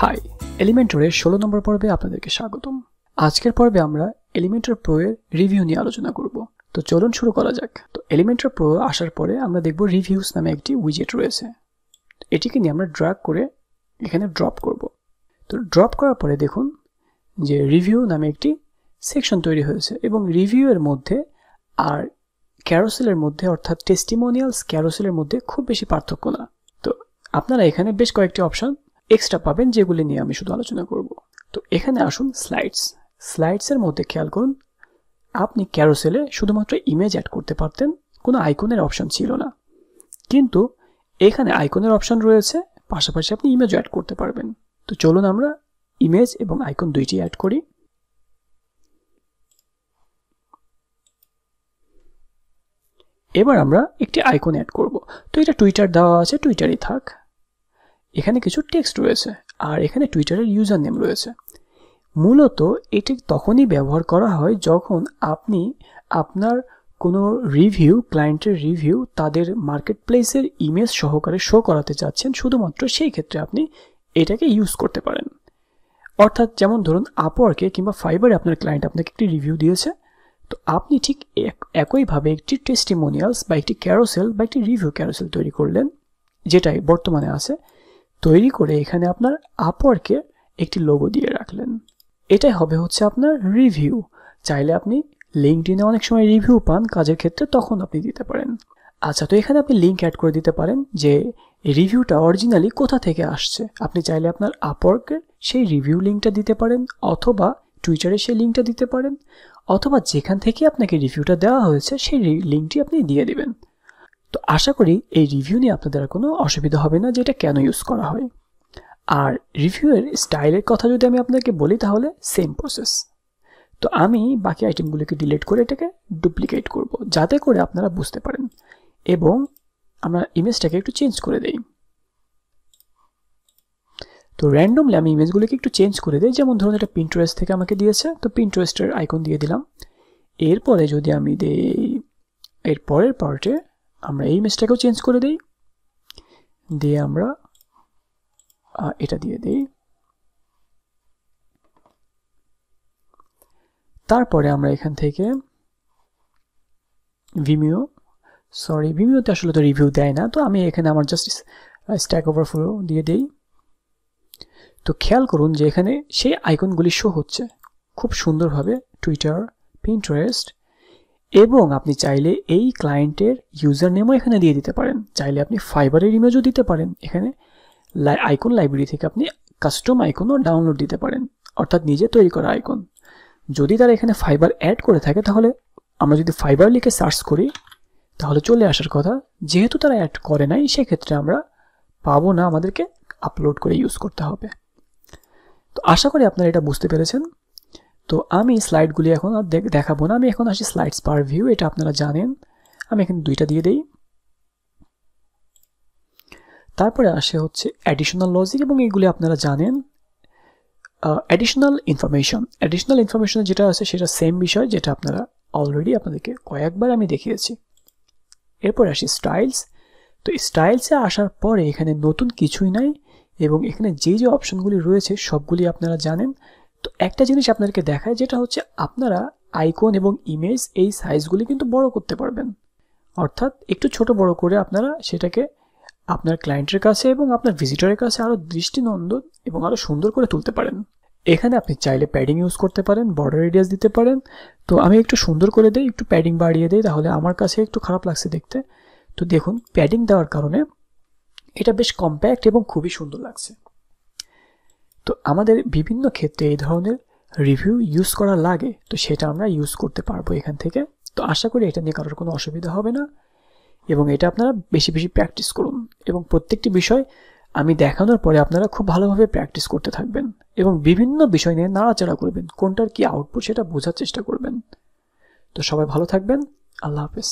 High, এলিমেন্টরের 16 নম্বর পর্বে আপনাদেরকে স্বাগতম। আজকের পর্বে আমরা এলিমেন্টর প্রো এর রিভিউ নিয়ে আলোচনা করব। তো চলুন শুরু করা যাক। তো এলিমেন্টর প্রো আসার পরে আমরা দেখব রিভিউস নামে একটি উইজেট রয়েছে। এটিকে নিয়ে আমরা ড্র্যাগ করে এখানে ড্রপ করব। তো ড্রপ করার পরে দেখুন যে রিভিউ নামে একটি সেকশন তৈরি হয়েছে এবং রিভিউ এর মধ্যে আর ক্যারোসেলের মধ্যে অর্থাৎ টেস্টিমোনিয়ালস ক্যারোসেলের মধ্যে খুব বেশি পার্থক্য না। তো আপনারা এখানে বেশ কয়েকটি অপশন এক্সট্রা পাবেন যেগুলি নিয়ে আমি শুধু আলোচনা করব। তো এখানে আসুন স্লাইডসের মধ্যে খেয়াল করুন, আপনি ক্যারোসেলে শুধুমাত্র ইমেজ অ্যাড করতে পারতেন, কোনো আইকনের অপশন ছিল না। কিন্তু এখানে আইকনের অপশন রয়েছে, পাশাপাশি আপনি ইমেজও অ্যাড করতে পারবেন। তো চলুন আমরা ইমেজ এবং আইকন দুইটি অ্যাড করি। এবার আমরা একটি আইকন অ্যাড করব। তো এটা টুইটার দেওয়া আছে, টুইটারই থাক। এখানে কিছু টেক্সট রয়েছে আর এখানে টুইটারের ইউজার নেম রয়েছে। মূলত এটি তখনই ব্যবহার করা হয় যখন আপনি আপনার কোনো রিভিউ, ক্লায়েন্টের রিভিউ তাদের মার্কেট প্লেসের ইমেজ সহকারে শো করাতে চাচ্ছেন, শুধুমাত্র সেই ক্ষেত্রে আপনি এটাকে ইউজ করতে পারেন। অর্থাৎ যেমন ধরুন আপওয়ার্কে কিংবা ফাইবারে আপনার ক্লায়েন্ট আপনাকে একটি রিভিউ দিয়েছে, তো আপনি ঠিক একইভাবে একটি টেস্টিমোনিয়ালস বা একটি ক্যারোসেল বা একটি রিভিউ ক্যারোসেল তৈরি করলেন, যেটাই বর্তমানে আছে, তৈরি করে এখানে আপনার আপওয়ার্কে একটি লোগো দিয়ে রাখলেন। এটাই হবে হচ্ছে আপনার রিভিউ। চাইলে আপনি লিঙ্কডইনে অনেক সময় রিভিউ পান কাজের ক্ষেত্রে, তখন আপনি দিতে পারেন। আচ্ছা, তো এখানে আপনি লিঙ্ক অ্যাড করে দিতে পারেন যে রিভিউটা অরিজিনালি কোথা থেকে আসছে। আপনি চাইলে আপনার আপওয়ার্কের সেই রিভিউ লিঙ্কটা দিতে পারেন, অথবা টুইটারে সেই লিঙ্কটা দিতে পারেন, অথবা যেখান থেকে আপনাকে রিভিউটা দেওয়া হয়েছে সেই লিঙ্কটি আপনি দিয়ে দিবেন। তো আশা করি এই রিভিউ নিয়ে আপনাদের কোনো অসুবিধা হবে না যে এটা কেন ইউজ করা হয়। আর রিভিউয়ের স্টাইলের কথা যদি আমি আপনাকে বলি তাহলে সেম প্রসেস। তো আমি বাকি আইটেমগুলোকে ডিলিট করে এটাকে ডুপ্লিকেট করব যাতে করে আপনারা বুঝতে পারেন। এবং আমরা ইমেজটাকে একটু চেঞ্জ করে দেই। তো র্যান্ডমলি আমি ইমেজগুলোকে একটু চেঞ্জ করে দিই। যেমন ধরুন এটা পিন্টারেস্ট থেকে আমাকে দিয়েছে, তো পিন্টারেস্টের আইকন দিয়ে দিলাম। এরপরে যদি আমি দেই, এর পরের পার্টে আমরা এই ইমেজটাকেও চেঞ্জ করে দিই, দিয়ে আমরা এটা দিয়ে দিই। তারপরে আমরা এখান থেকে ভিমিওতে আসলে তো রিভিউ দেয় না, তো আমি এখানে আমার জাস্ট স্ট্যাক ওভারফ্লো দিয়ে দিই। তো খেয়াল করুন যে এখানে সেই আইকনগুলি শো হচ্ছে খুব সুন্দরভাবে, টুইটার, পিন্টারেস্ট, এবং আপনি চাইলে এই ক্লায়েন্টের ইউজার নেমও এখানে দিয়ে দিতে পারেন। চাইলে আপনি ফাইবারের ইমেজও দিতে পারেন। এখানে আইকন লাইব্রেরি থেকে আপনি কাস্টম আইকনও ডাউনলোড দিতে পারেন, অর্থাৎ নিজে তৈরি করা আইকন। যদি তারা এখানে ফাইবার অ্যাড করে থাকে তাহলে আমরা যদি ফাইবার লিখে সার্চ করি তাহলে চলে আসার কথা। যেহেতু তারা অ্যাড করে নাই, সেক্ষেত্রে আমরা পাবো না, আমাদেরকে আপলোড করে ইউজ করতে হবে। তো আশা করি আপনারা এটা বুঝতে পেরেছেন। তো আমি স্লাইডগুলি এখন আর দেখাবো না, আমি এখন আসি স্লাইডস পার ভিউ। এটা আপনারা জানেন, আমি এখানে দুইটা দিয়ে দিই। তারপরে আসে হচ্ছে অ্যাডিশনাল লজিক, এবং এইগুলি আপনারা জানেন। অ্যাডিশনাল ইনফরমেশন যেটা আছে সেটা সেম বিষয়, যেটা আপনারা অলরেডি আপনাদেরকে কয়েকবার আমি দেখিয়েছি। এরপর আসি স্টাইলস। তো স্টাইলসে আসার পরে এখানে নতুন কিছুই নাই, এবং এখানে যে যে অপশনগুলি রয়েছে সবগুলি আপনারা জানেন। তো একটা জিনিস আপনাদেরকে দেখায়, যেটা হচ্ছে আপনারা আইকন এবং ইমেজ এই সাইজগুলি কিন্তু বড় করতে পারবেন। অর্থাৎ একটু ছোট বড় করে আপনারা সেটাকে আপনার ক্লায়েন্টের কাছে এবং আপনার ভিজিটরের কাছে আরও দৃষ্টিনন্দন এবং আরও সুন্দর করে তুলতে পারেন। এখানে আপনি চাইলে প্যাডিং ইউজ করতে পারেন, বর্ডার রেডিয়াস দিতে পারেন। তো আমি একটু সুন্দর করে দিই, একটু প্যাডিং বাড়িয়ে দিই, তাহলে আমার কাছে একটু খারাপ লাগছে দেখতে। তো দেখুন প্যাডিং দেওয়ার কারণে এটা বেশ কম্প্যাক্ট এবং খুবই সুন্দর লাগছে। তো আমাদের বিভিন্ন ক্ষেত্রে এই ধরনের রিভিউ ইউজ করা লাগে, তো সেটা আমরা ইউজ করতে পারবো এখান থেকে। তো আশা করি এটা নিয়ে কারোর কোনো অসুবিধা হবে না, এবং এটা আপনারা বেশি বেশি প্র্যাকটিস করুন। এবং প্রত্যেকটি বিষয় আমি দেখানোর পরে আপনারা খুব ভালোভাবে প্র্যাকটিস করতে থাকবেন এবং বিভিন্ন বিষয় নিয়ে নাড়াচাড়া করবেন, কোনটার কি আউটপুট সেটা বোঝার চেষ্টা করবেন। তো সবাই ভালো থাকবেন, আল্লাহ হাফেজ।